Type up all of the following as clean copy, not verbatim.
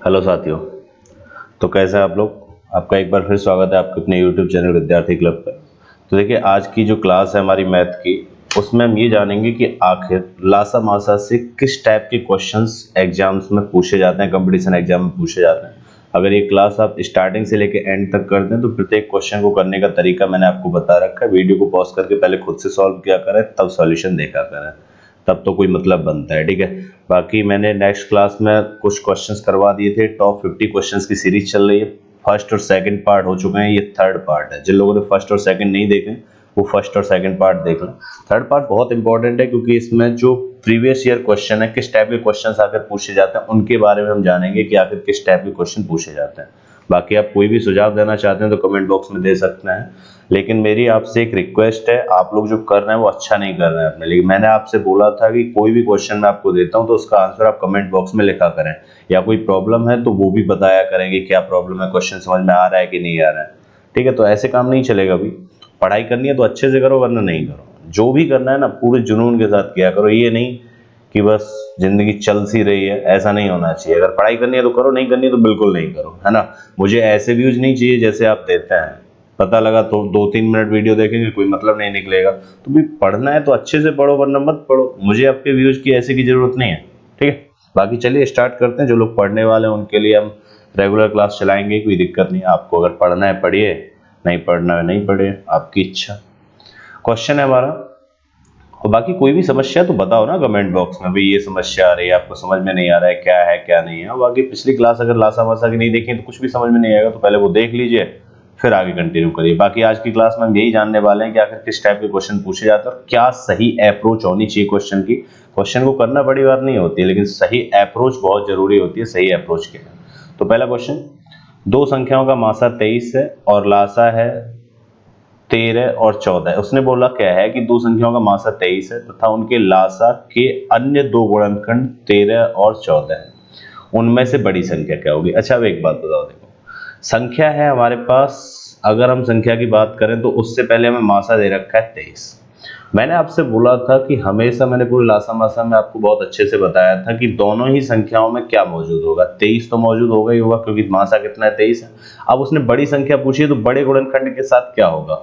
Hello साथियों। तो कैसे हैं आप लोग। आपका एक बार फिर स्वागत है आपके अपने यूट्यूब चैनल विद्यार्थी क्लब पर। तो देखिए, आज की जो क्लास है हमारी मैथ की, उसमें हम ये जानेंगे कि आखिर लासा मासा से किस टाइप के क्वेश्चंस एग्जाम्स में पूछे जाते हैं, कंपटीशन एग्जाम में पूछे जाते हैं। अगर ये क्लास आप स्टार्टिंग से लेकर एंड तक कर दें तो प्रत्येक क्वेश्चन को करने का तरीका मैंने आपको बता रखा है। वीडियो को पॉज करके पहले खुद से सॉल्व किया करें, तब सॉल्यूशन देखा करें, तब तो कोई मतलब बनता है। ठीक है। बाकी मैंने नेक्स्ट क्लास में कुछ क्वेश्चंस करवा दिए थे। टॉप 50 क्वेश्चंस की सीरीज चल रही है। फर्स्ट और सेकंड पार्ट हो चुके हैं, ये थर्ड पार्ट है। जिन लोगों ने फर्स्ट और सेकंड नहीं देखे वो फर्स्ट और सेकंड पार्ट देख लें। थर्ड पार्ट बहुत इंपॉर्टेंट है क्योंकि इसमें जो प्रीवियस ईयर क्वेश्चन है, किस टाइप के क्वेश्चंस आकर पूछे जाते हैं, उनके बारे में हम जानेंगे कि आखिर किस टाइप के क्वेश्चन पूछे जाते हैं। बाकी आप कोई भी सुझाव देना चाहते हैं तो कमेंट बॉक्स में दे सकते हैं, लेकिन मेरी आपसे एक रिक्वेस्ट है, आप लोग जो कर रहे हैं वो अच्छा नहीं कर रहे हैं अपने लिए। मैंने आपसे बोला था कि कोई भी क्वेश्चन मैं आपको देता हूं तो उसका आंसर आप कमेंट बॉक्स में लिखा करें, या कोई प्रॉब्लम है तो वो भी बताया करें कि क्या प्रॉब्लम है, क्वेश्चन समझ में आ रहा है कि नहीं आ रहा है। ठीक है। तो ऐसे काम नहीं चलेगा। अभी पढ़ाई करनी है तो अच्छे से करो, वरना नहीं करो। जो भी करना है ना पूरे जुनून के साथ किया करो। ये नहीं कि बस जिंदगी चल सी रही है, ऐसा नहीं होना चाहिए। अगर पढ़ाई करनी है तो करो, नहीं करनी है तो बिल्कुल नहीं करो, है ना। मुझे ऐसे व्यूज नहीं चाहिए जैसे आप देते हैं। पता लगा तो 2-3 मिनट वीडियो देखेंगे, कोई मतलब नहीं निकलेगा। तो भी पढ़ना है तो अच्छे से पढ़ो, वरना मत पढ़ो। मुझे आपके व्यूज की ऐसे की जरूरत नहीं है। ठीक है। बाकी चलिए स्टार्ट करते हैं। जो लोग पढ़ने वाले हैं उनके लिए हम रेगुलर क्लास चलाएंगे, कोई दिक्कत नहीं है। आपको अगर पढ़ना है पढ़िए, नहीं पढ़ना है नहीं पढ़िए, आपकी इच्छा। क्वेश्चन है हमारा, और बाकी कोई भी समस्या तो बताओ ना कमेंट बॉक्स में, भाई ये समस्या आ रही है, आपको समझ में नहीं आ रहा है क्या नहीं है। और बाकी पिछली क्लास अगर लासा वासा की नहीं देखी तो कुछ भी समझ में नहीं आएगा, तो पहले वो देख लीजिए फिर आगे कंटिन्यू करिए। बाकी आज की क्लास में हम यही जानने वाले हैं कि आखिर किस टाइप के क्वेश्चन पूछे जाते हैं और क्या सही अप्रोच होनी चाहिए क्वेश्चन की। क्वेश्चन को करना बड़ी बात नहीं होती है, लेकिन सही अप्रोच बहुत जरूरी होती है। सही अप्रोच के लिए तो पहला क्वेश्चन, दो संख्याओं का मासा 23 है और लासा है 13 और 14 है। उसने बोला क्या है कि दो संख्याओं का मासा 23 है तथा उनके लासा के अन्य दो गुणनखंड 13 और 14 है। उनमें से बड़ी संख्या क्या होगी। अच्छा, अब एक बात बताओ, देखो संख्या है हमारे पास। अगर हम संख्या की बात करें तो उससे पहले हमें मासा दे रखा है 23। मैंने आपसे बोला था कि हमेशा, मैंने पूरे लासा मासा में आपको बहुत अच्छे से बताया था कि दोनों ही संख्याओं में क्या मौजूद होगा, 23 तो मौजूद होगा ही होगा क्योंकि मासा कितना है, 23 है। अब उसने बड़ी संख्या पूछी है तो बड़े गुणनखंड के साथ क्या होगा।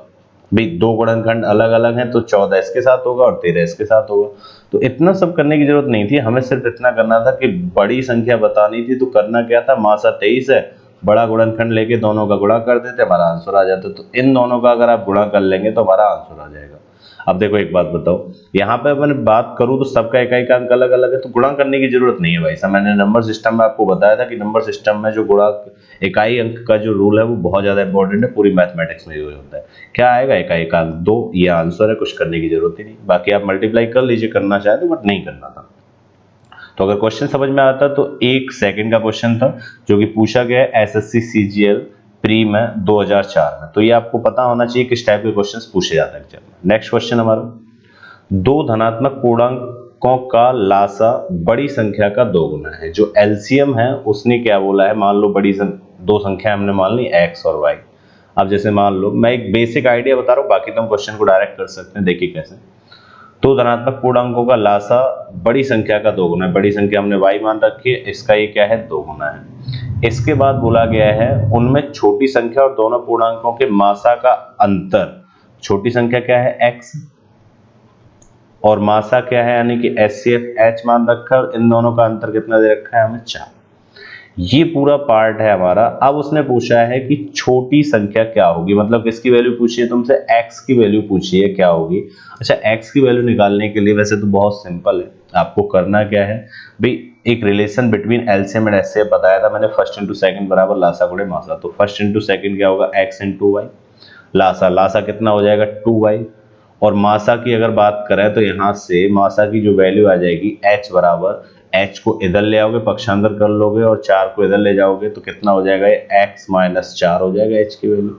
भाई दो गुणनखंड अलग अलग हैं तो 14 इसके साथ होगा और 13 इसके साथ होगा। तो इतना सब करने की जरूरत नहीं थी, हमें सिर्फ इतना करना था कि बड़ी संख्या बतानी थी। तो करना क्या था, मासा 23 है, बड़ा गुणनखंड लेके दोनों का गुणा कर देते, हमारा आंसर आ जाता। तो इन दोनों का अगर आप गुणा कर लेंगे तो हमारा आंसर आ जाएगा। अब देखो एक बात बताओ, यहाँ पे मैंने बात करूं तो सबका इकाई अंक अलग अलग है, तो गुणा करने की जरूरत नहीं है भाई साहब। मैंने नंबर सिस्टम में आपको बताया था कि नंबर सिस्टम में जो गुणा इकाई अंक का जो रूल है वो बहुत ज्यादा इंपॉर्टेंट है। पूरी मैथमेटिक्स में यूज होता है। क्या आएगा, इकाई अंक 2, ये आंसर है, कुछ करने की जरूरत ही नहीं। बाकी आप मल्टीप्लाई कर लीजिए करना चाहे तो, बट नहीं करना था। तो अगर क्वेश्चन समझ में आता तो 1 सेकंड का क्वेश्चन था जो कि पूछा गया है एसएससी सीजीएल प्री में 2004 में। तो ये आपको पता होना चाहिए किस टाइप के क्वेश्चंस पूछे जाते हैं। नेक्स्ट क्वेश्चन हमारा, दो धनात्मक पूर्णांकों का लासा बड़ी संख्या का दोगुना है। जो एलसीएम है उसने क्या बोला है, मान लो दो संख्या हमने मान ली एक्स और वाई। अब जैसे मान लो, मैं एक बेसिक आइडिया बता रहा हूँ, बाकी तो हम क्वेश्चन को डायरेक्ट कर सकते हैं। देखिए कैसे, तो धनात्मक पूर्णांकों का लासा बड़ी संख्या का दोगुना है। बड़ी संख्या हमने y मान रखी है, इसका ये क्या है, दोगुना है। इसके बाद बोला गया है उनमें छोटी संख्या और दोनों पूर्णांकों के मासा का अंतर। छोटी संख्या क्या है, x, और मासा क्या है यानी कि HCF h मान रखा है, और इन दोनों का अंतर कितना दे रखा है हमें, 4। ये पूरा पार्ट है हमारा। अब उसने पूछा है कि छोटी संख्या क्या होगी, मतलब किसकी वैल्यू पूछी है तुमसे, x की वैल्यू पूछी है, क्या होगी। अच्छा, x की वैल्यू निकालने के लिए वैसे तो बहुत सिंपल है। आपको करना क्या है भाई, एक relation between LCM and HCF बताया था मैंने, फर्स्ट इंटू सेकंड बराबर लासा गुणे मासा। तो फर्स्ट इंटू सेकंड क्या होगा, x इंटू वाई, लासा कितना हो जाएगा, 2y। और मासा की अगर बात करें तो यहाँ से मासा की जो वैल्यू आ जाएगी h बराबर, h को इधर ले आओगे, पक्षांतर कर लोगे, और 4 को इधर ले जाओगे तो कितना हो जाएगा, x माइनस 4 हो जाएगा h की वैल्यू।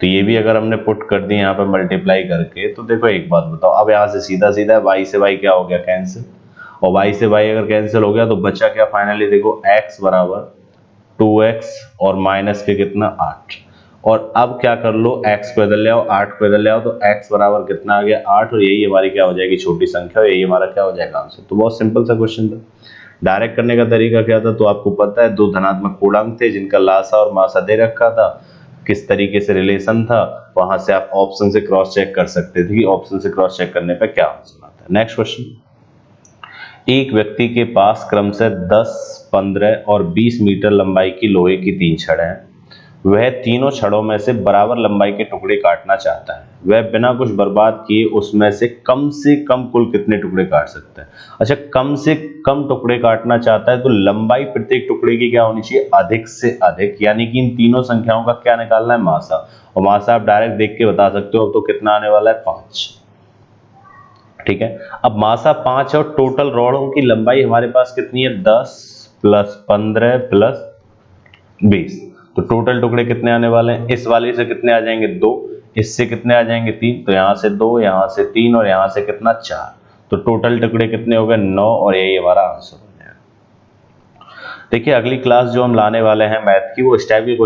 तो ये भी अगर हमने पुट कर दी यहाँ पे मल्टीप्लाई करके, तो देखो एक बात बताओ, अब यहाँ से सीधा सीधा y से y क्या हो गया, कैंसिल। और y से y अगर कैंसिल हो गया तो बचा क्या फाइनली, देखो x बराबर 2x और माइनस के कितना, 8। और अब क्या कर लो, x को इधर ले आओ, 8 को इधर ले आओ, तो x बराबर कितना आ गया, 8। और यही हमारी क्या हो जाएगी, छोटी संख्या, और यही हमारा क्या हो जाएगा आंसर। तो बहुत सिंपल सा क्वेश्चन था। डायरेक्ट करने का तरीका क्या था, तो आपको पता है दो धनात्मक पूर्णांक थे जिनका लासा और मासा दे रखा था, किस तरीके से रिलेशन था, वहां से आप ऑप्शन से क्रॉस चेक कर सकते थे कि ऑप्शन से क्रॉस चेक करने पे क्या आंसर आता है। नेक्स्ट क्वेश्चन, एक व्यक्ति के पास क्रमशः 10, 15 और 20 मीटर लंबाई की लोहे की 3 छड़ हैं। वह तीनों छड़ों में से बराबर लंबाई के टुकड़े काटना चाहता है। वह बिना कुछ बर्बाद किए उसमें से कम कुल कितने टुकड़े काट सकता है। अच्छा, कम से कम टुकड़े काटना चाहता है तो लंबाई प्रत्येक टुकड़े की क्या होनी चाहिए, अधिक से अधिक, यानी कि इन तीनों संख्याओं का क्या निकालना है, मासा। और मासा आप डायरेक्ट देख के बता सकते हो, तो कितना आने वाला है, 5। ठीक है, अब मासा 5 और टोटल रॉडों की लंबाई हमारे पास कितनी है, 10 प्लस 15 प्लस 20। तो टोटल टुकड़े कितने आने वाले हैं, इस वाले से कितने आ जाएंगे, 2, इससे कितने आ जाएंगे, 3, तो यहां से 2, यहां से 3 और यहां से कितना, 4। तो टोटल टुकड़े कितने हो गए, 9, और यही हमारा आंसर हो गया। देखिए अगली क्लास जो हम लाने वाले हैं मैथ की, वो इस टाइप की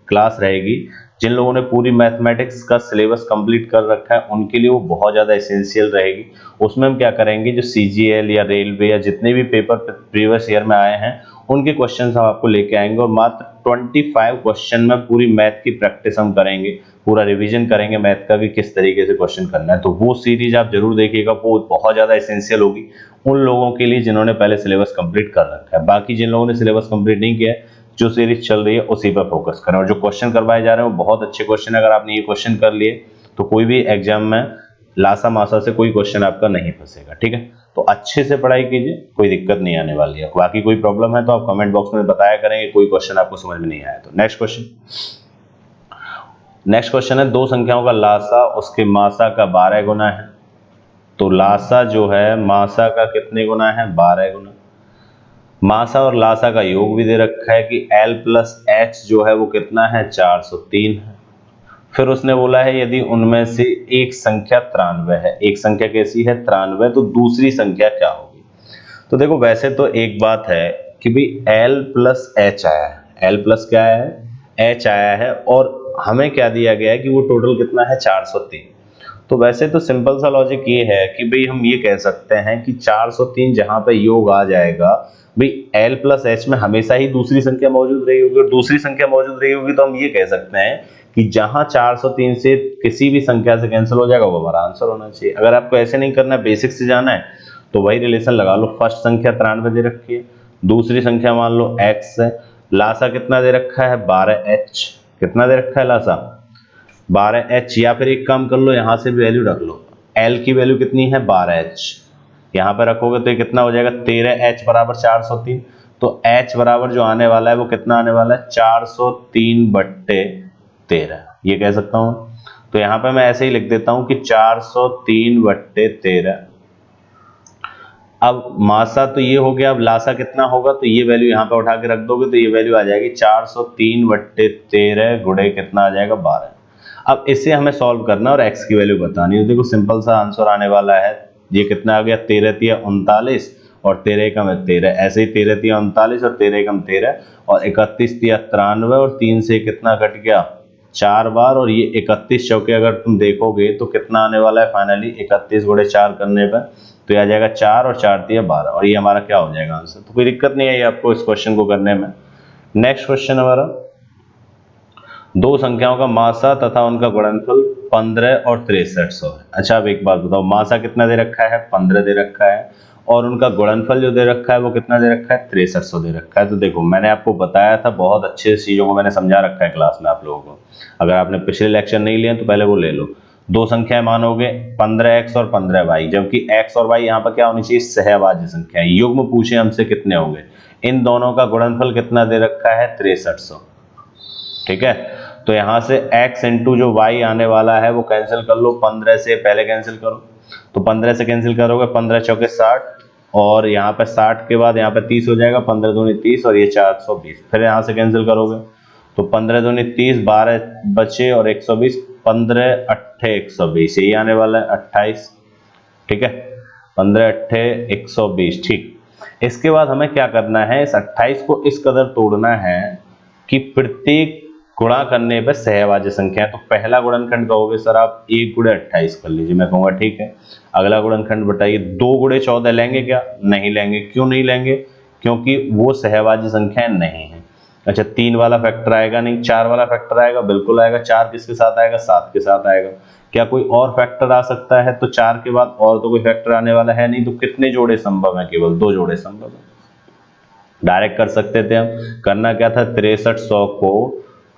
क्लास रहेगी। जिन लोगों ने पूरी मैथमेटिक्स का सिलेबस कंप्लीट कर रखा है उनके लिए वो बहुत ज़्यादा एसेंशियल रहेगी। उसमें हम क्या करेंगे, जो सीजीएल या रेलवे या जितने भी पेपर प्रीवियस ईयर में आए हैं उनके क्वेश्चंस हम आपको लेके आएंगे, और मात्र 25 क्वेश्चन में पूरी मैथ की प्रैक्टिस हम करेंगे, पूरा रिवीजन करेंगे मैथ का भी किस तरीके से क्वेश्चन करना है। तो वो सीरीज आप जरूर देखिएगा, वो बहुत ज़्यादा एसेंशियल होगी उन लोगों के लिए जिन्होंने पहले सिलेबस कंप्लीट कर रखा है। बाकी जिन लोगों ने सिलेबस कंप्लीट नहीं किया है, जो सीरीज चल रही है उसी पर फोकस करें, और जो क्वेश्चन करवाए जा रहे हैं वो बहुत अच्छे क्वेश्चन है। अगर आपने ये क्वेश्चन कर लिए तो कोई भी एग्जाम में लासा मासा से कोई क्वेश्चन आपका नहीं फंसेगा। ठीक है, तो अच्छे से पढ़ाई कीजिए, कोई दिक्कत नहीं आने वाली है। बाकी कोई प्रॉब्लम है तो आप कमेंट बॉक्स में बताया करेंगे, कोई क्वेश्चन आपको समझ में नहीं आया तो। नेक्स्ट क्वेश्चन है, दो संख्याओं का लासा उसके मासा का 12 गुना है। तो लासा जो है मासा का कितने गुना है, 12 गुना। मासा और लासा का योग भी दे रखा है कि L प्लस एच जो है वो कितना है, 403 है। फिर उसने बोला है यदि उनमें से एक संख्या 93 है, एक संख्या कैसी है, 93, तो दूसरी संख्या क्या होगी। तो देखो वैसे तो एक बात है कि भाई L प्लस एच आया है, L प्लस क्या है, एच आया है, और हमें क्या दिया गया है कि वो टोटल कितना है, 403। तो वैसे तो सिंपल सा लॉजिक ये है कि भाई हम ये कह सकते हैं कि 403 जहां पे योग आ जाएगा, भाई L प्लस एच में हमेशा ही दूसरी संख्या मौजूद रही होगी, और दूसरी संख्या मौजूद रही होगी तो हम ये कह सकते हैं कि जहां 403 से किसी भी संख्या से कैंसिल हो जाएगा वो हमारा आंसर होना चाहिए। अगर आपको ऐसे नहीं करना है, बेसिक से जाना है, तो वही रिलेशन लगा लो। फर्स्ट संख्या 93 दे रखी है, दूसरी संख्या मान लो x है, लासा कितना दे रखा है, 12h। कितना दे रखा है लासा, 12h। या फिर एक काम कर लो, यहां से भी वैल्यू रख लो, L की वैल्यू कितनी है, 12h। यहां पर रखोगे तो ये कितना हो जाएगा, 13h बराबर 403। तो h बराबर जो आने वाला है वो कितना आने वाला है, 403/13, ये कह सकता हूं। तो यहां पे मैं ऐसे ही लिख देता हूं कि 403/13। अब मासा तो ये हो गया, अब लासा कितना होगा, तो ये वैल्यू यहाँ पे उठा के रख दोगे तो ये वैल्यू आ जाएगी 403/13 गुणे कितना आ जाएगा, 12। अब इसे हमें सॉल्व करना और x की वैल्यू बतानी है। देखो सिंपल सा आंसर आने वाला है, ये कितना आ गया, 13×3 = 39 और 13×1 = 13। ऐसे ही 13×3 = 39 और 13×1 = 13 और 31×3 = 93 और 3 से कितना कट गया, 4 बार। और ये 31 चौके अगर तुम देखोगे तो कितना आने वाला है, फाइनली 31 × 4 करने पर तो ये आ जाएगा 4 और 4×3 = 12, और ये हमारा क्या हो जाएगा आंसर। तो कोई दिक्कत नहीं है आपको इस क्वेश्चन को करने में। नेक्स्ट क्वेश्चन हमारा, दो संख्याओं का मासा तथा उनका गुणनफल 15 और 6300 है। अच्छा अब एक बात बताओ, मासा कितना दे रखा है, 15 दे रखा है, और उनका गुणनफल जो दे रखा है वो कितना दे रखा है, 6300 दे रखा है। तो देखो मैंने आपको बताया था, बहुत अच्छे चीजों को मैंने समझा रखा है क्लास में आप लोगों को। अगर आपने पिछले लेक्चर नहीं लिए तो पहले वो ले लो। दो संख्याएं मानोगे 15x और 15y, जबकि x और y यहाँ पर क्या होनी चाहिए, सहभाज्य संख्या। युग्म पूछे हमसे कितने होंगे, इन दोनों का गुणनफल कितना दे रखा है, 6300। ठीक है, तो यहां से x इंटू जो y आने वाला है वो कैंसिल कर लो, 15 से पहले कैंसिल करो। तो 15 से कैंसिल करोगे, 15 चौके 60, और यहाँ पे 60 के बाद यहाँ पे 30 हो जाएगा, 15 दूनी 30 और ये 420। फिर यहाँ से कैंसिल करोगे तो 15 दूनी 30, 12 बचे और 120, 15 अट्ठे 120, यही आने वाला है 28। ठीक है, 15 अट्ठे 120। ठीक, इसके बाद हमें क्या करना है, इस 28 को इस कदर तोड़ना है कि प्रत्येक गुणा करने पर सहभाज्य संख्या है। तो पहला गुणनखंड कहोगे सर आप 1 गुणे 28 कर लीजिए, मैं कहूँगा ठीक है। अगला गुणनखंड बताइए 2 गुणे 14 लेंगे क्या? नहीं लेंगे। क्यों नहीं लेंगे? क्योंकि वो सहभाज्य संख्याएं नहीं है। अच्छा 3 वाला फैक्टर आएगा नहीं, 4 वाला फैक्टर आएगा, बिल्कुल आएगा। 4 किसके साथ आएगा? 7 के साथ आएगा। क्या कोई और फैक्टर आ सकता है? तो 4 के बाद और तो कोई फैक्टर आने वाला है नहीं, तो कितने जोड़े संभव है? केवल 2 जोड़े संभव है। डायरेक्ट कर सकते थे हम। करना क्या था? 6300 को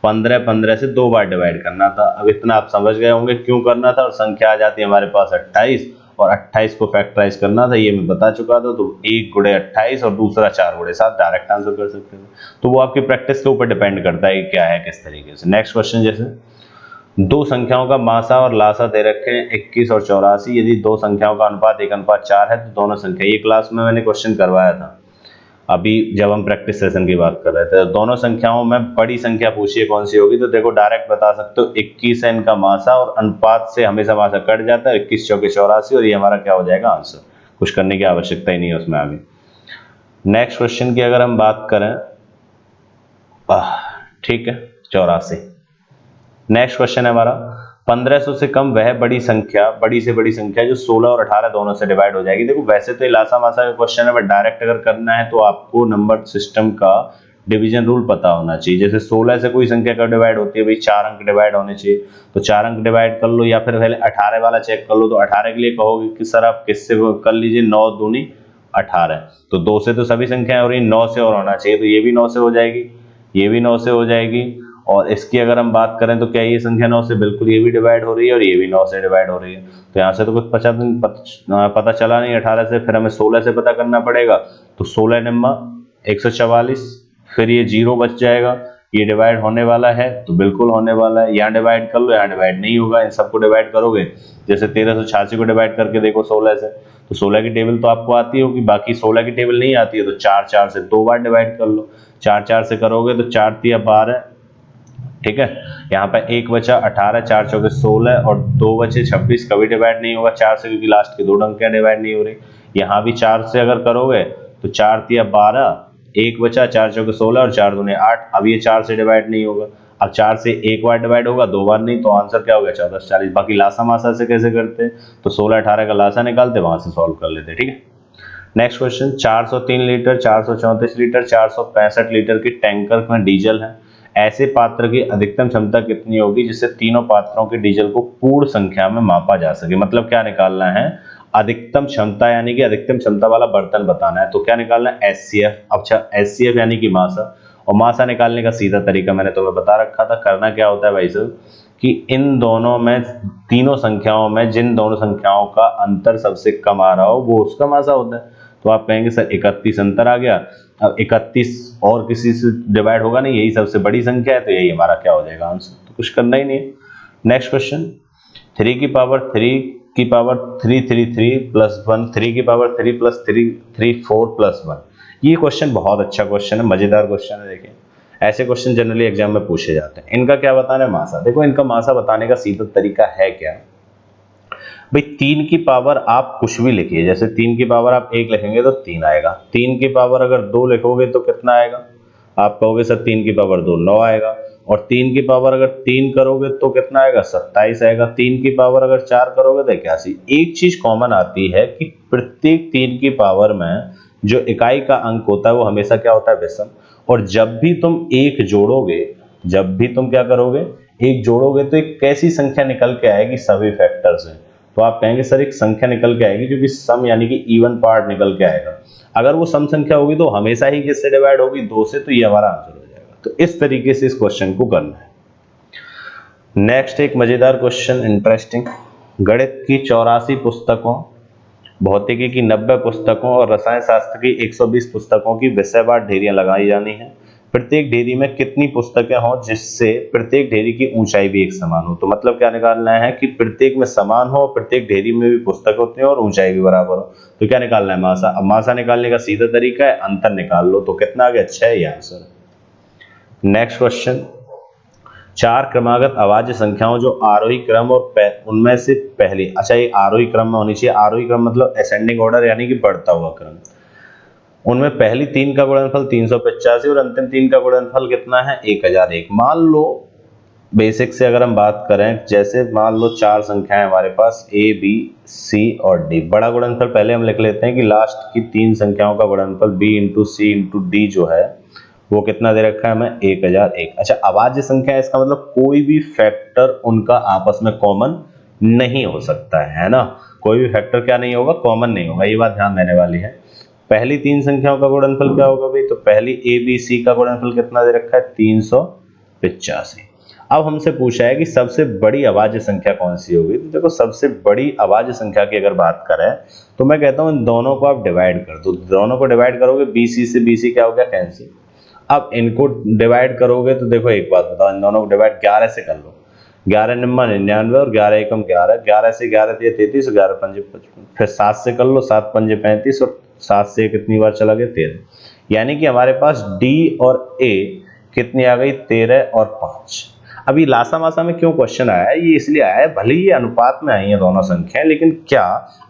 15 से 2 बार डिवाइड करना था। अब इतना आप समझ गए होंगे क्यों करना था, और संख्या आ जाती है हमारे पास 28, और 28 को फैक्टराइज करना था, ये मैं बता चुका था। तो 1 गुणे 28 और दूसरा 4 गुणे 7 डायरेक्ट आंसर कर सकते थे। तो वो आपकी प्रैक्टिस के ऊपर डिपेंड करता है कि क्या है किस तरीके से। नेक्स्ट क्वेश्चन, जैसे दो संख्याओं का मासा और लासा दे रखे हैं 21 और 84। यदि दो संख्याओं का अनुपात 1:4 है तो दोनों संख्या, ये क्लास में मैंने क्वेश्चन करवाया था अभी जब हम प्रैक्टिस सेशन की बात कर रहे थे। दोनों संख्याओं में बड़ी संख्या पूछिए कौन सी होगी, तो देखो डायरेक्ट बता सकते हो 21 है इनका मासा, और अनुपात से हमेशा मासा कट जाता है, 21 चौके 84, और ये हमारा क्या हो जाएगा? आंसर। कुछ करने की आवश्यकता ही नहीं है उसमें आगे। नेक्स्ट क्वेश्चन की अगर हम बात करें, ठीक है 84। नेक्स्ट क्वेश्चन है हमारा 1500 से कम वह बड़ी संख्या, बड़ी से बड़ी संख्या जो 16 और 18 दोनों से डिवाइड हो जाएगी। देखो वैसे तो ये लासा मासा का क्वेश्चन है, बट डायरेक्ट अगर करना है तो आपको नंबर सिस्टम का डिवीजन रूल पता होना चाहिए। जैसे 16 से कोई संख्या कब डिवाइड होती है भाई? 4 अंक डिवाइड होने चाहिए, तो 4 अंक डिवाइड कर लो, या फिर पहले 18 वाला चेक कर लो। तो 18 के लिए कहोगे कि सर आप किससे कर लीजिए? 9 दूनी 18, तो 2 से तो सभी संख्याएं हो रही, 9 से और होना चाहिए, तो ये भी 9 से हो जाएगी, ये भी 9 से हो जाएगी। और इसकी अगर हम बात करें तो क्या ये संख्या 9 से? बिल्कुल, ये भी डिवाइड हो रही है और ये भी 9 से डिवाइड हो रही है। तो यहाँ से तो कुछ पता चला नहीं 18 से, फिर हमें 16 से पता करना पड़ेगा। तो 16 नंबर 144, फिर ये 0 बच जाएगा, ये डिवाइड होने वाला है तो बिल्कुल होने वाला है। यहाँ डिवाइड कर लो, यहाँ डिवाइड नहीं होगा। इन सबको डिवाइड करोगे, जैसे 1386 को डिवाइड करके देखो 16 से, तो 16 की टेबल तो आपको आती होगी, बाकी 16 की टेबल नहीं आती है, तो 4 4 से 2 बार डिवाइड कर लो। 4 4 से करोगे तो 4 तिया 12, ठीक है। यहाँ पे 1 बचा 18, 4 चौके 16 और 2 बचे 26, कभी डिवाइड नहीं होगा 4 से, क्योंकि लास्ट की 2 अंकियां डिवाइड नहीं हो रही। यहाँ भी 4 से अगर करोगे तो 4 तिया 12, 1 बचा 4 चौके 16 और 4 दूने 8, अब ये 4 से डिवाइड नहीं होगा। अब 4 से 1 बार डिवाइड होगा, 2 बार नहीं, तो आंसर क्या हो गया? 14 से 40। बाकी लासा मासा से कैसे करते? तो 16 18 का लासा निकालते, वहां से सॉल्व कर लेते, ठीक है। Next question 403 litre, 434 litre, 465 litre की टैंकर में डीजल है। ऐसे पात्र की अधिकतम क्षमता कितनी होगी जिससे तीनों पात्रों के डीजल को पूर्ण संख्या में मापा जा सके? मतलब क्या निकालना है? अधिकतम क्षमता, यानी कि अधिकतम क्षमता वाला बर्तन बताना है। तो क्या निकालना है? एचसीएफ। अच्छा एचसीएफ यानी कि मासा, और मासा निकालने का सीधा तरीका मैंने तुम्हें बता रखा था। करना क्या होता है भाई साहब कि इन दोनों में, तीनों संख्याओं में जिन दोनों संख्याओं का अंतर सबसे कम आ रहा हो वो उसका मासा होता है। तो आप कहेंगे सर 31 अंतर आ गया, अब 31 और किसी से डिवाइड होगा नहीं, यही सबसे बड़ी संख्या है, तो यही हमारा क्या हो जाएगा? आंसर। तो कुछ करना ही नहीं है। नेक्स्ट क्वेश्चन 3 की पावर 3 की पावर 333 प्लस 1, 3 की पावर 3 प्लस 334 प्लस 1। ये क्वेश्चन बहुत अच्छा क्वेश्चन है, मजेदार क्वेश्चन है। देखिए ऐसे क्वेश्चन जनरली एग्जाम में पूछे जाते हैं। इनका क्या बताना है? मासा। देखो इनका मासा बताने का सीधा तरीका है क्या भाई? 3 की पावर आप कुछ भी लिखिए, जैसे 3 की पावर आप 1 लिखेंगे तो 3 आएगा। 3 की पावर अगर 2 लिखोगे तो कितना आएगा? आप कहोगे सर 3 की पावर 2 9 आएगा। और 3 की पावर अगर 3 करोगे तो कितना आएगा? 27 आएगा। 3 की पावर अगर 4 करोगे तो 81। एक चीज कॉमन आती है कि प्रत्येक 3 की पावर में जो इकाई का अंक होता है वो हमेशा क्या होता है? विषम। और जब भी तुम एक जोड़ोगे, जब भी तुम क्या करोगे? एक जोड़ोगे तो एक कैसी संख्या निकल के आएगी? सभी फैक्टर से। तो आप कहेंगे सर एक संख्या निकल के आएगी, क्योंकि सम यानी कि इवन पार्ट निकल के आएगा। अगर वो सम संख्या होगी तो हमेशा ही किससे डिवाइड होगी? 2 से, तो ये हमारा आंसर हो जाएगा। तो इस तरीके से इस क्वेश्चन को करना है। नेक्स्ट एक मजेदार क्वेश्चन, इंटरेस्टिंग। गणित की 84 पुस्तकों, भौतिकी की 90 पुस्तकों और रसायन शास्त्र की 120 पुस्तकों की विषयवार ढेरियां लगाई जानी है। प्रत्येक ढेरी में कितनी पुस्तकें हों जिससे प्रत्येक ढेरी की ऊंचाई भी एक समान हो? तो मतलब क्या निकालना है कि प्रत्येक में समान हो, प्रत्येक ढेरी में भी पुस्तक होते हैं और ऊंचाई भी बराबर हो। तो क्या निकालना है? मासा। अब मासा निकालने का सीधा तरीका है अंतर निकाल लो। तो कितना आ गया? 6, ये आंसर। नेक्स्ट क्वेश्चन 4 क्रमागत अभाज्य संख्याओं जो आरोही क्रम और उनमें से पहली, अच्छा ये आरोही क्रम में होनी चाहिए। आरोही क्रम मतलब असेंडिंग ऑर्डर, यानी कि बढ़ता हुआ क्रम। उनमें पहली 3 का गुणनफल 385 और अंतिम 3 का गुणनफल कितना है? 1001। मान लो बेसिक से अगर हम बात करें, जैसे मान लो चार संख्याएं हमारे पास A B C और D। बड़ा गुणनफल पहले हम लिख लेते हैं कि लास्ट की तीन संख्याओं का गुणनफल B into C into D जो है वो कितना दे रखा है हमें 1001। अच्छा, अभाज्य संख्या है, इसका मतलब कोई भी फैक्टर उनका आपस में कॉमन नहीं हो सकता है ना। कोई भी फैक्टर क्या नहीं होगा, कॉमन नहीं होगा, ये बात ध्यान देने वाली है। पहली तीन संख्याओं का गुणनफल क्या होगा भाई, तो पहली A B C का गुणनफल कितना दे रखा है 385। अब हमसे पूछा है कि सबसे बड़ी अभाज्य संख्या कौन सी होगी। तो देखो, सबसे बड़ी अभाज्य संख्या की अगर बात करें तो मैं कहता हूं इन दोनों को आप डिवाइड कर दो। दोनों को डिवाइड करोगे, BC से BC क्या हो गया, कैंसिल। अब इनको डिवाइड करोगे तो देखो एक बात बताओ, इन दोनों को डिवाइड 11 से कर लो। 11 निम्मा 99 और 11 एकम 11, 11 से 11 दिए 33 और 11 पंजे 55। फिर 7 से कर लो, 7 पंजे 35 और 7 से कितनी बार चला गया 13। यानी कि हमारे पास D और A कितनी आ गई 13 और 5। अभी लासा मासा में क्यों क्वेश्चन आया है, ये इसलिए आया है, भले ही अनुपात में आई है दोनों संख्याएं, लेकिन क्या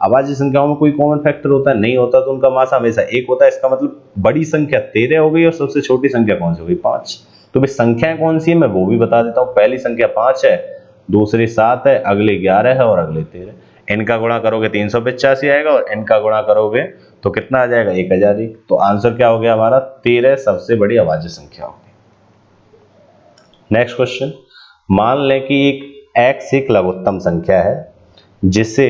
अभाज्य संख्याओं में कोई कॉमन फैक्टर होता है, नहीं होता, तो उनका मासा हमेशा एक होता है। इसका मतलब बड़ी संख्या 13 हो गई और सबसे छोटी संख्या कौन सी हो गई 5। तो भाई संख्याएं कौन सी है मैं वो भी बता देता हूँ। पहली संख्या 5 है, दूसरी 7 है, अगली 11 है और अगली 13। इनका गुणा करोगे 385 आएगा और इनका गुणा करोगे तो कितना आ जाएगा 1001। तो आंसर क्या हो गया हमारा 13 सबसे बड़ी अभाज्य संख्या होगी। नेक्स्ट क्वेश्चन, मान लें कि एक x एक लघुत्तम संख्या है जिसे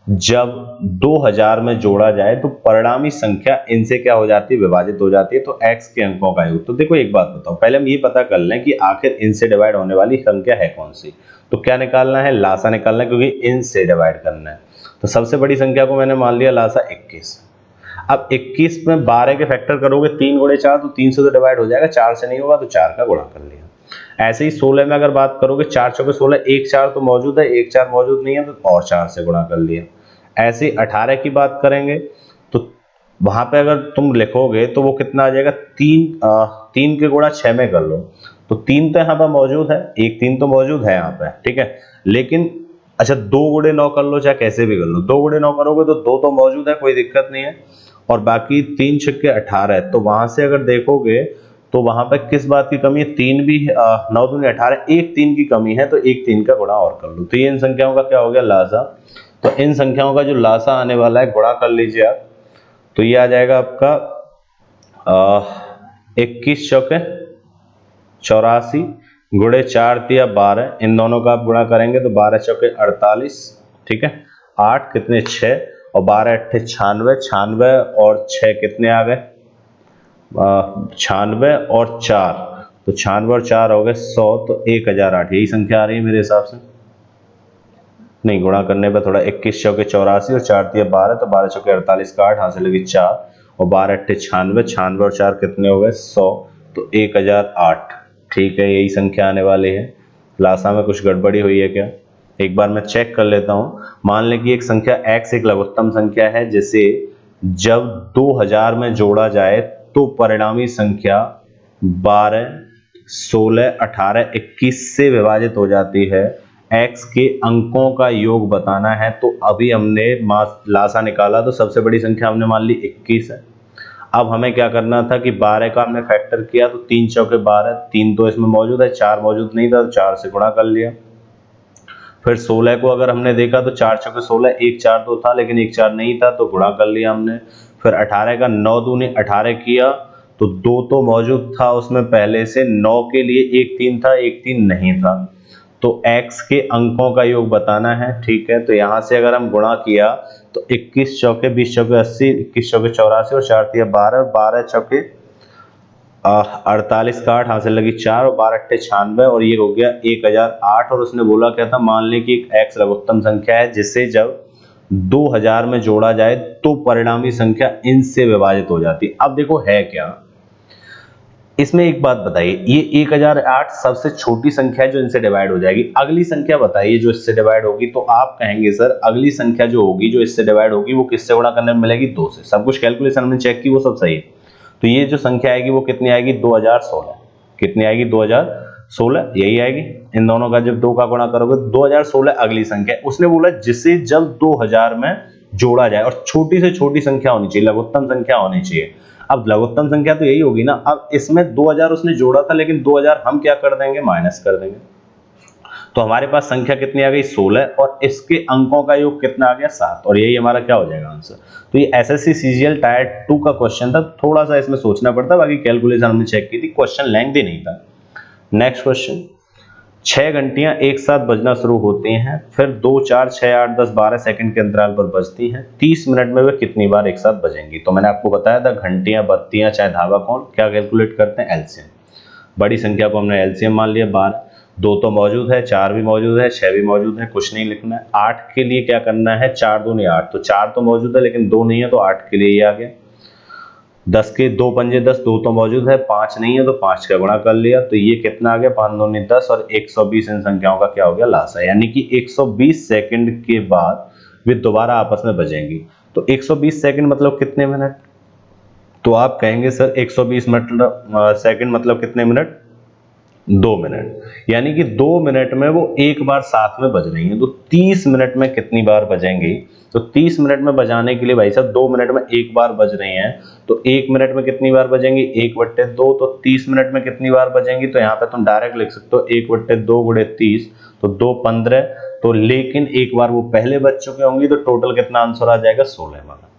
जब 2000 में जोड़ा जाए तो परिणामी संख्या इनसे क्या हो जाती है, विभाजित हो जाती है, तो x के अंकों का योग। तो देखो एक बात बताओ, पहले हम ये पता कर लें कि आखिर इनसे डिवाइड होने वाली संख्या है कौन सी। तो क्या निकालना है, लासा निकालना है, क्योंकि इनसे डिवाइड करना है। तो सबसे बड़ी संख्या को मैंने मान लिया लासा 21। अब 21 में 12 के फैक्टर करोगे 3 गुणे 4 तो 3 से तो डिवाइड हो जाएगा, 4 से नहीं होगा तो 4 का गुणा कर लिया। ऐसे ही 16 में अगर बात करोगे 4 चौके 16, 1 4 तो मौजूद है, 1 4 मौजूद नहीं है तो और 4 से गुणा कर लिया। ऐसे ही 18 की बात करेंगे तो वहां पे अगर तुम लिखोगे तो वो कितना आ जाएगा 3 के गुणा 6 में कर लो तो 3 तो यहाँ पर मौजूद है, एक 3 तो मौजूद है यहाँ पे, ठीक है। लेकिन अच्छा 2 गुणे 9 कर लो, चाहे कैसे भी कर लो, 2 गुणे 9 करोगे तो 2 तो मौजूद है, कोई दिक्कत नहीं है, और बाकी 3 छक्के 18 है। तो वहां से अगर देखोगे तो वहां पे किस बात की कमी है, 3 भी 9 दूनी 18, एक 3 की कमी है, तो एक 3 का गुणा और कर लो। तो ये इन संख्याओं का क्या हो गया लासा। तो इन संख्याओं का जो लासा आने वाला है गुणा कर लीजिए आप, तो ये आ जाएगा आपका 21 चौके 84 गुणे 4 तिया 12, इन दोनों का आप गुणा करेंगे तो 12 चौके 48, ठीक है, 8 कितने 6 और 12 अट्ठे 96, 96 और 6 कितने आ गए 96 और 4, तो 96 और 4 हो गए 100, तो 1008 यही संख्या आ रही है मेरे हिसाब से। नहीं, गुणा करने पर थोड़ा 21 चौके 84 और 4 तिया 12, तो 12 चौके 48 का 8 हाथ से लगी 4 और 12 अट्ठे 96, 96 और 4 कितने हो गए 100, तो 1008, ठीक है, यही संख्या आने वाली है। लासा में कुछ गड़बड़ी हुई है क्या, एक बार मैं चेक कर लेता हूं। मान लें कि एक संख्या x एक लघुत्तम संख्या है जिसे जब 2000 में जोड़ा जाए तो परिणामी संख्या 12, 16, 18, 21 से विभाजित हो जाती है। x के अंकों का योग बताना है, तो अभी हमने लासा निकाला तो सबसे बड़ी संख्या हमने मान ली 21 है। अब हमें क्या करना था कि 12 का हमने फैक्टर किया तो 3 चौके 12, 3 तो इसमें मौजूद है, 4 मौजूद नहीं था तो 4 से गुणा कर लिया। फिर 16 को अगर हमने देखा तो 4 चौके 16, 1 4 तो था लेकिन 1 4 नहीं था तो गुणा कर लिया हमने। फिर 18 का 9 दूनी 18 किया तो 2 तो मौजूद था उसमें पहले से, 9 के लिए एक 3 था, एक 3 नहीं था, तो x के अंकों का योग बताना है, ठीक है। तो यहाँ से अगर हम गुणा किया तो 21 चौके 20 चौके 80, 21 चौके 84 और 4 तिया 12, 12 चौके 48 का 8 हासिल लगी 4 और 12 अट्ठे 96 और ये हो गया 1008। और उसने बोला क्या था, मान लें कि एक x लघुत्तम संख्या है जिसे जब 2000 में जोड़ा जाए तो परिणामी संख्या इनसे विभाजित हो जाती है। अब देखो है क्या, इसमें एक बात बताइए, ये 1008 सबसे छोटी संख्या है जो इनसे डिवाइड हो जाएगी। अगली संख्या बताइए जो इससे डिवाइड होगी, तो आप कहेंगे सर अगली संख्या जो होगी जो इससे डिवाइड होगी वो किससे गुणा करने में मिलेगी, 2 से। सब कुछ कैलकुलेशन हमने चेक की, वो सब सही है। तो ये जो संख्या आएगी वो कितनी आएगी 2016, कितनी आएगी 2016, यही आएगी। इन दोनों का जब 2 का गुणा करोगे 2016 अगली संख्या। उसने बोला जिसे जब 2000 में जोड़ा जाए और छोटी से छोटी संख्या होनी चाहिए, लघुत्तम संख्या होनी चाहिए। अब लघुत्तम संख्या तो यही होगी ना। अब इसमें 2000 उसने जोड़ा था लेकिन 2000 हम क्या कर देंगे, माइनस कर देंगे। तो हमारे पास संख्या कितनी आ गई 16 और इसके अंकों का योग कितना आ गया 7 और यही हमारा क्या हो जाएगा आंसर। तो ये एसएससी सीजीएल टायर 2 का क्वेश्चन था, थोड़ा सा इसमें सोचना पड़ता, बाकी कैलकुलेशन हमने चेक की थी, क्वेश्चन लेंथी नहीं था। नेक्स्ट क्वेश्चन, 6 घंटियां एक साथ बजना शुरू होती हैं, फिर 2, 4, 6, 8, 10, 12 सेकंड के अंतराल पर बजती हैं, 30 मिनट में वे कितनी बार एक साथ बजेंगी। तो मैंने आपको बताया था घंटियां, बत्तियां चाहे धावा कौन क्या कैलकुलेट करते हैं, एलसीएम। बड़ी संख्या को हमने एलसीएम मान लिया 12, 2 तो मौजूद है, 4 भी मौजूद है, 6 भी मौजूद है, कुछ नहीं लिखना है। 8 के लिए क्या करना है, 4 दूनी 8, तो 4 तो मौजूद है लेकिन 2 नहीं है, तो 8 के लिए ये आ गया। 10 के 2 पंजे 10, 2 तो मौजूद है, 5 नहीं है, तो 5 का गुणा कर लिया, तो ये कितना आ गया 5 दूनी 10 और 120 इन संख्याओं का क्या हो गया लासा, यानी कि 120 सेकंड के बाद वे दोबारा आपस में बजेंगी। तो 120 सेकंड मतलब कितने मिनट, तो आप कहेंगे सर 120 सेकंड मतलब कितने मिनट, 2 मिनट, यानी कि 2 मिनट में वो एक बार साथ में बज रही है। तो 30 मिनट में कितनी बार बजेंगी, तो 30 मिनट में बजाने के लिए भाई साहब 2 मिनट में एक बार बज रही हैं, तो 1 मिनट में कितनी बार बजेंगी 1/2, तो 30 मिनट में कितनी बार बजेंगी, तो यहाँ पे तुम डायरेक्ट लिख सकते हो 1/2 गुणे 30, तो 2 15, तो लेकिन एक बार वो पहले बज चुके होंगी, तो टोटल कितना आंसर आ जाएगा 16 हमारा।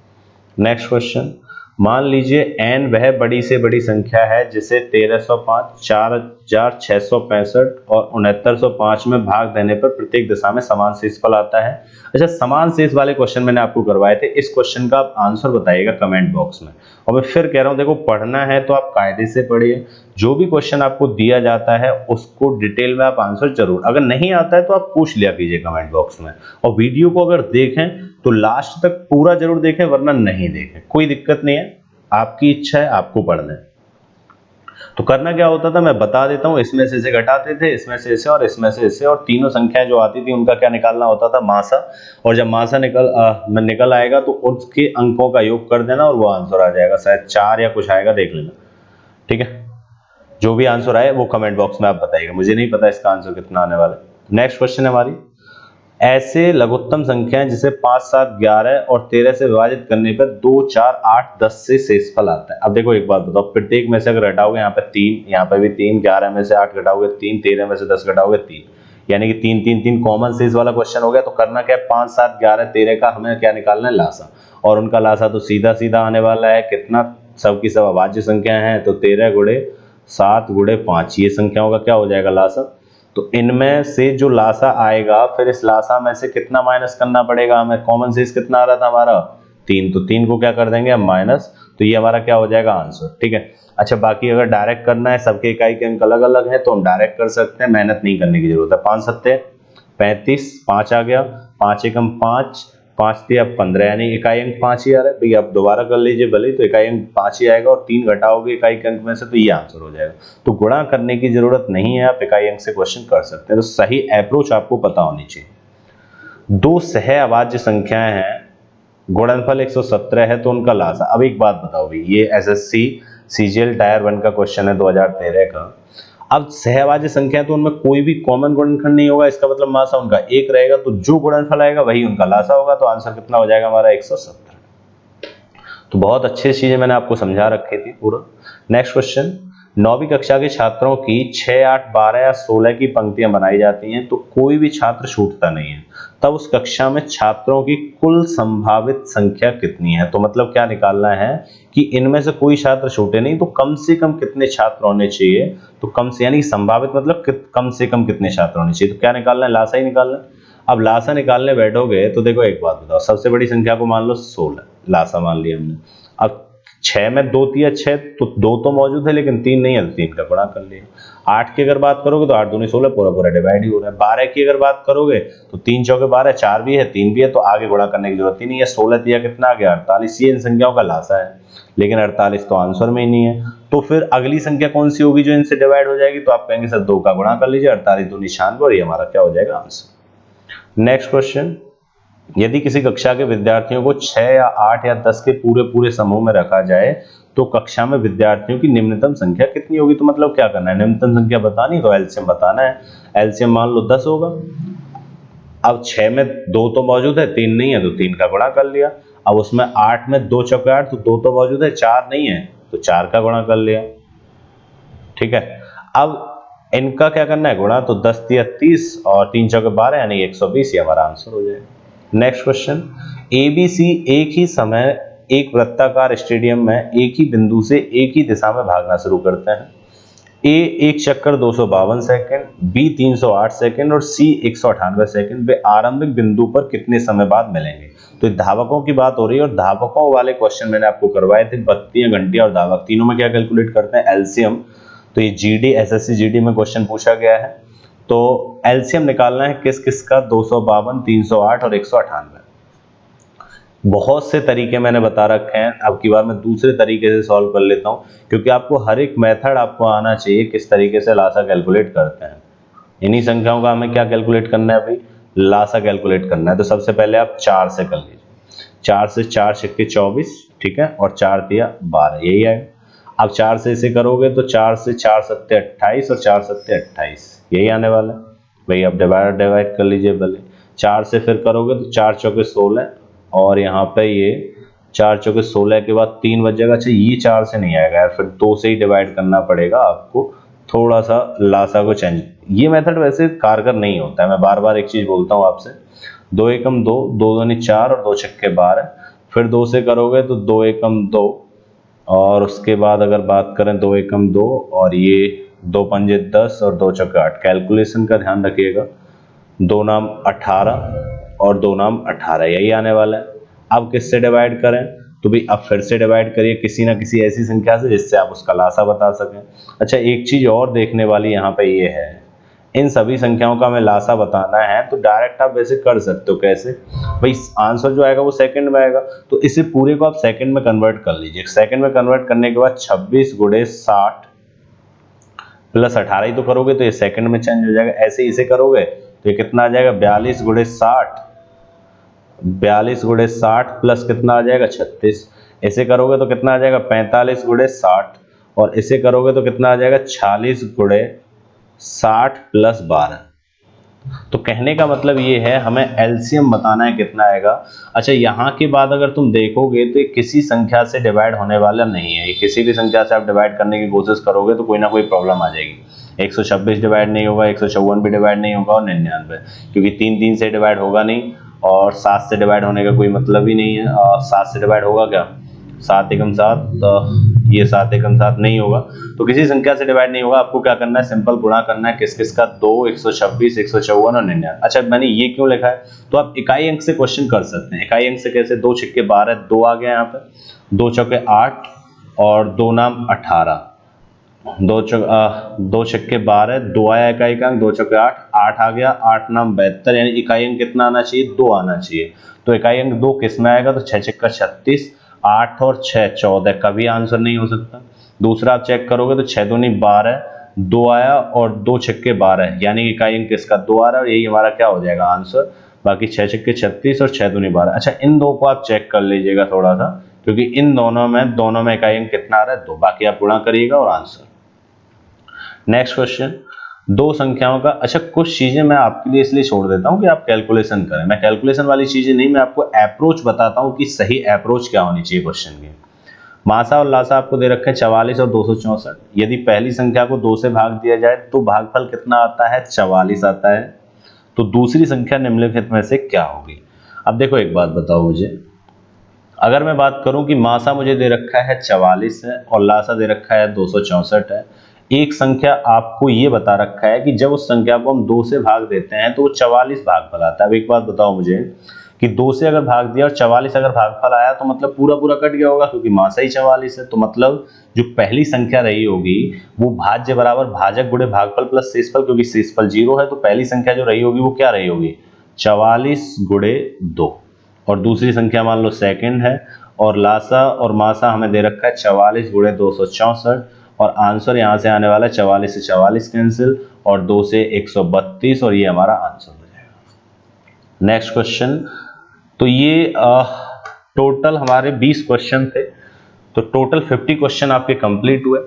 नेक्स्ट क्वेश्चन, मान लीजिए n वह बड़ी से बड़ी संख्या है जिसे 1305, 4665 और 6905 में भाग देने पर प्रत्येक दिशा में समान शेषफल आता है। अच्छा, समान शेष वाले क्वेश्चन मैंने आपको करवाए थे, इस क्वेश्चन का आप आंसर बताइएगा कमेंट बॉक्स में। और मैं फिर कह रहा हूं, देखो पढ़ना है तो आप कायदे से पढ़िए, जो भी क्वेश्चन आपको दिया जाता है उसको डिटेल में आप आंसर जरूर, अगर नहीं आता है तो आप पूछ लिया कीजिए कमेंट बॉक्स में। और वीडियो को अगर देखें तो लास्ट तक पूरा जरूर देखें, वरना नहीं देखें, कोई दिक्कत नहीं है, आपकी इच्छा है, आपको पढ़ना है। तो करना क्या होता था मैं बता देता हूं, इसमें से इसे घटाते थे, इसमें से इसे और इसमें से इसे, और तीनों संख्याएं जो आती थी उनका क्या निकालना होता था, मासा। और जब मासा निकल आएगा तो उसके अंकों का योग कर देना और वो आंसर आ जाएगा, शायद 4 या कुछ आएगा, देख लेना। ठीक है, जो भी आंसर आए वो कमेंट बॉक्स में आप बताइएगा, मुझे नहीं पता इसका आंसर कितना आने वाला है। नेक्स्ट क्वेश्चन है हमारी, ऐसे लघुत्तम संख्याएं जिसे 5, 7, 11 और 13 से विभाजित करने पर 2, 4, 8, 10 से शेषफल आता है। अब देखो एक बात बताओ, प्रत्येक में से अगर घटाओगे, यहाँ पे 3, यहाँ पे भी 3, 11 में से 8 घटाओगे 3, 13 में से 10 घटाओगे 3, यानी कि 3, 3, 3 कॉमन शेष वाला क्वेश्चन हो गया। तो करना क्या है, 5, 7, 11, 13 का हमें क्या निकालना है, लासा। और उनका लासा तो सीधा सीधा आने वाला है कितना, सबकी सब अभाज्य संख्या है, तो 13 गुणे 7 गुणे 5, ये संख्याओं का क्या हो जाएगा लासा। तो इनमें से जो लासा आएगा, फिर इस लासा में से कितना माइनस करना पड़ेगा हमें, कॉमन शेष कितना आ रहा था हमारा 3, तो 3 को क्या कर देंगे हम माइनस, तो ये हमारा क्या हो जाएगा आंसर। ठीक है, अच्छा बाकी अगर डायरेक्ट करना है, सबके इकाई के अंक अलग अलग है, तो हम डायरेक्ट कर सकते हैं, मेहनत नहीं करने की जरूरत है। 5 सत्ते 35, 5 आ गया, 5 एकम 5, 5 दिया 15, यानी इकाई अंक 5 ही आ रहा है भैया। आप दोबारा कर लीजिए भले, तो इकाई अंक 5 ही आएगा, और 3 घटाओगे इकाई के अंक में से, तो ये आंसर हो जाएगा। तो गुणा करने की जरूरत नहीं है, आप इकाई अंक से क्वेश्चन कर सकते हैं। तो सही अप्रोच आपको पता होनी चाहिए। 2 सह अभाज्य संख्याएं हैं, गुणनफल 117 है, तो उनका लासा। अब एक बात बताओ भाई, ये एसएससी सीजीएल टायर 1 का क्वेश्चन है 2013 का। अब सहअभाज्य संख्या है तो उनमें कोई भी कॉमन गुणनखंड नहीं होगा, इसका मतलब मासा उनका 1 रहेगा, तो जो गुणनफल आएगा वही उनका लासा होगा, तो आंसर कितना हो जाएगा हमारा 117। तो बहुत अच्छी चीजें मैंने आपको समझा रखी थी पूरा। नेक्स्ट क्वेश्चन, 9वीं कक्षा के छात्रों की 6, 8, 12 या 16 की पंक्तियां बनाई जाती हैं, तो कोई भी छात्र छूटता नहीं है, तब उस कक्षा में छात्रों की कुल संभावित संख्या कितनी है। तो मतलब क्या निकालना है कि इनमें से कोई छात्र छूटे नहीं, तो कम से कम कितने छात्र होने चाहिए, तो कम से, यानी संभावित मतलब कम से कम कितने छात्र होने चाहिए, तो क्या निकालना है, लासा ही निकालना है। अब लासा निकालने बैठोगे तो देखो एक बात बताओ, सबसे बड़ी संख्या को मान लो 16, लासा मान लिया हमने। अब 6 में 2 तिया 6, तो 2 तो मौजूद है लेकिन 3 नहीं है, तो 3 का गुणा कर लिया। 8 की अगर बात करोगे तो 8 दूनी 16, पूरा पूरा डिवाइड ही हो रहा है। 12 की अगर बात करोगे तो 3 चौके 12, 4 भी है 3 भी है, तो आगे गुणा करने की जरूरत ही नहीं है। 16 तिया कितना आ गया 48, ये इन संख्याओं का लासा है, लेकिन 48 तो आंसर में ही नहीं है। तो फिर अगली संख्या कौन सी होगी जो इनसे डिवाइड हो जाएगी, तो आप कहेंगे सर 2 का गुणा कर लीजिए, 48 दूनी 96, और ये हमारा क्या हो जाएगा आंसर। नेक्स्ट क्वेश्चन, यदि किसी कक्षा के विद्यार्थियों को 6 या 8 या 10 के पूरे पूरे समूह में रखा जाए, तो कक्षा में विद्यार्थियों की निम्नतम संख्या कितनी होगी। तो मतलब क्या करना है, निम्नतम संख्या बतानी, तो एलसीएम बताना है। एलसीएम मान लो 10 होगा। अब 6 में 2 तो मौजूद है, 3 नहीं है, तो 3 का गुणा कर लिया। अब उसमें 8 में 2 चौके 8, तो 2 तो मौजूद है, 4 नहीं है, तो 4 का गुणा कर लिया। ठीक है, अब इनका क्या करना है गुणा, तो 10 तिया 30 और 3 चौके 12 यानी 120, ये हमारा आंसर हो जाएगा। नेक्स्ट क्वेश्चन, ABC एक ही समय एक वृत्ताकार स्टेडियम में एक ही बिंदु से एक ही दिशा में भागना शुरू करते हैं। ए एक चक्कर 252 सेकंड, बी 308 सेकंड और सी 198 सेकंड। वे आरंभिक बिंदु पर कितने समय बाद मिलेंगे? तो धावकों की बात हो रही है और धावकों वाले क्वेश्चन मैंने आपको करवाए थे, बत्तियां, घंटियां और धावक, तीनों में क्या कैलकुलेट करते हैं? एलसीएम। तो ये जीडी, एसएससी जीडी में क्वेश्चन पूछा गया है, तो एलसीएम निकालना है किस किस का, 252, 308 और 198। बहुत से तरीके मैंने बता रखे हैं, अब की बार मैं दूसरे तरीके से सॉल्व कर लेता हूं, क्योंकि आपको हर एक मेथड आपको आना चाहिए किस तरीके से लासा कैलकुलेट करते हैं। इन्हीं संख्याओं का हमें क्या कैलकुलेट करना है भाई? लासा कैलकुलेट करना है। तो सबसे पहले आप 4 से कर लीजिए, 4 से 4 छक्के 24, ठीक है, और 4 तिया 12, यही आएगा। अब 4 से इसे करोगे तो 4 से 4 सत्ते 28 और 4 सत्ते 28, यही आने वाला है भाई। अब डिवाइड कर लीजिए पहले, 4 से फिर करोगे तो 4 चौके 16 और यहाँ पे ये 4 चौके 16 के बाद 3 बच जाएगा। अच्छा, ये 4 से नहीं आएगा यार, फिर 2 से ही डिवाइड करना पड़ेगा आपको, थोड़ा सा लासा को चेंज। ये मेथड वैसे कारगर नहीं होता है, मैं बार बार एक चीज बोलता हूँ आपसे, 2 एकम 2, 2 दूनी 4 और 2 छक्के 12, फिर 2 से करोगे तो 2 एकम 2 और उसके बाद अगर बात करें 2 एकम 2 और ये 2 पंजे 10 और 2 चौके 8। कैलकुलेशन का ध्यान रखिएगा, 2 नाम 18 और 2 नाम 18, यही आने वाला है। अब किससे डिवाइड करें? तो भी अब फिर से डिवाइड करिए किसी ना किसी ऐसी संख्या से जिससे आप उसका लासा बता सकें। अच्छा, एक चीज और देखने वाली यहाँ पे ये है, इन सभी संख्याओं का हमें लासा बताना है तो डायरेक्ट आप वैसे कर सकते हो। कैसे भाई? आंसर जो आएगा वो सेकंड में आएगा, तो इसे पूरे को आप सेकंड में कन्वर्ट कर लीजिए। सेकंड में कन्वर्ट करने के बाद 26 गुणे 60 प्लस 18 ही तो करोगे तो ये सेकंड में चेंज हो जाएगा। ऐसे इसे करोगे तो ये कितना आ जाएगा? 42 गुणे 60, 42 गुणे 60 प्लस कितना आ जाएगा? 36। इसे करोगे तो कितना आ जाएगा? 45 गुणे 60 और इसे करोगे तो कितना आ जाएगा? 46 गुणे 60 प्लस 12। तो कहने का मतलब ये है हमें एलसीएम बताना है कितना आएगा। अच्छा, यहाँ के बाद अगर तुम देखोगे तो ये किसी संख्या से डिवाइड होने वाला नहीं है। ये किसी भी संख्या से आप डिवाइड करने की कोशिश करोगे तो कोई ना कोई प्रॉब्लम आ जाएगी। 126 डिवाइड नहीं होगा, 154 भी डिवाइड नहीं होगा और 99, क्योंकि 3 3 से डिवाइड होगा नहीं और 7 से डिवाइड होने का कोई मतलब ही नहीं है। 7 से डिवाइड होगा क्या? 7 एकम 7, तो ये 7 एकम 7 नहीं होगा, तो किसी संख्या से डिवाइड नहीं होगा। आपको क्या करना है? सिंपल गुणा करना है किस किस का? 2, 126, 154 और 99। अच्छा, मैंने ये क्यों लिखा है? तो आप इकाई अंक से क्वेश्चन कर सकते हैं। इकाई अंक से कैसे? 2 छक्के 12, 2 आ गया यहाँ पे, 2 चौके 8 और 2 नाम 18, 2 छक्के 12, 2 आया इकाई अंक, 2 चौके 8, 8 आ गया, 8 नाम 72, यानी इकाई अंक कितना आना चाहिए? 2 आना चाहिए। तो इकाई अंक 2 किस में आएगा? तो 6 छक्का 36, 8 और 6 14, कभी आंसर नहीं हो सकता। दूसरा आप चेक करोगे तो 6 दूनी 12, 2 आया और 2 छक्के 12, यानी इकाई अंक किसका? 2 आ रहा है और यही हमारा क्या हो जाएगा? आंसर। बाकी 6 छक्के 36 और 6 दूनी 12। अच्छा, इन दो को आप चेक कर लीजिएगा थोड़ा सा, क्योंकि इन दोनों में इकाई अंक कितना आ रहा है? 2। बाकी आप गुणा करिएगा और आंसर। नेक्स्ट क्वेश्चन, दो संख्याओं का। अच्छा, कुछ चीजें मैं आपके लिए इसलिए छोड़ देता हूं कि आप कैलकुलेशन करें। मैं कैलकुलेशन वाली चीजें नहीं, मैं आपको अप्रोच बताता हूं कि सही अप्रोच क्या होनी चाहिए क्वेश्चन की। मासा और लासा आपको दे रखे हैं 44 और 264। यदि पहली संख्या को 2 से भाग दिया जाए तो भागफल कितना आता है? 44 आता है। तो दूसरी संख्या निम्नलिखित में से क्या होगी? अब देखो, एक बात बताओ मुझे, अगर मैं बात करूं कि मासा मुझे दे रखा है 44 है और लासा दे रखा है 264 है, एक संख्या आपको ये बता रखा है कि जब उस संख्या को हम 2 से भाग देते हैं तो वो 44 भागफल आता है। अब एक बात बताओ मुझे कि 2 से अगर भाग दिया और 44 अगर भागफल आया तो मतलब पूरा पूरा कट गया होगा, क्योंकि मासा ही 44 है। तो मतलब जो पहली संख्या रही होगी वो भाज्य बराबर भाजक गुणे भागफल प्लस शेषफल, क्योंकि शेषफल 0 है तो पहली संख्या जो रही होगी वो क्या रही होगी? 44 गुणे 2। और दूसरी संख्या मान लो सेकंड है, और लासा और मासा हमें दे रखा है 44 गुणे 264 और आंसर यहाँ से आने वाला है 44 से 44 कैंसिल और 2 से 132 और ये हमारा आंसर हो जाएगा। नेक्स्ट क्वेश्चन, तो ये टोटल हमारे 20 क्वेश्चन थे, तो टोटल 50 क्वेश्चन आपके कंप्लीट हुए।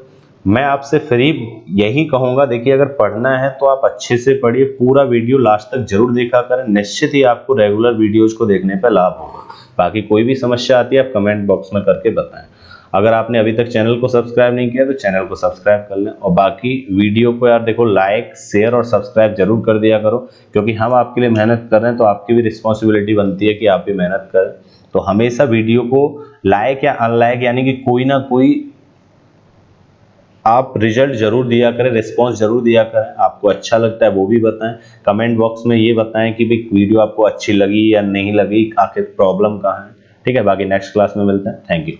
मैं आपसे फ्री यही कहूंगा, देखिए अगर पढ़ना है तो आप अच्छे से पढ़िए, पूरा वीडियो लास्ट तक जरूर देखा करें, निश्चित ही आपको रेगुलर वीडियोज को देखने पर लाभ होगा। बाकी कोई भी समस्या आती है आप कमेंट बॉक्स में करके बताएं। अगर आपने अभी तक चैनल को सब्सक्राइब नहीं किया तो चैनल को सब्सक्राइब कर लें, और बाकी वीडियो को यार देखो लाइक शेयर और सब्सक्राइब जरूर कर दिया करो, क्योंकि हम आपके लिए मेहनत कर रहे हैं तो आपकी भी रिस्पॉन्सिबिलिटी बनती है कि आप भी मेहनत करें। तो हमेशा वीडियो को लाइक या अनलाइक यानी कि कोई ना कोई आप रिजल्ट जरूर दिया करें, रिस्पॉन्स जरूर दिया करें। आपको अच्छा लगता है वो भी बताएं, कमेंट बॉक्स में ये बताएं कि भाई वीडियो आपको अच्छी लगी या नहीं लगी, आखिर प्रॉब्लम कहाँ है। ठीक है, बाकी नेक्स्ट क्लास में मिलते हैं। Thank you.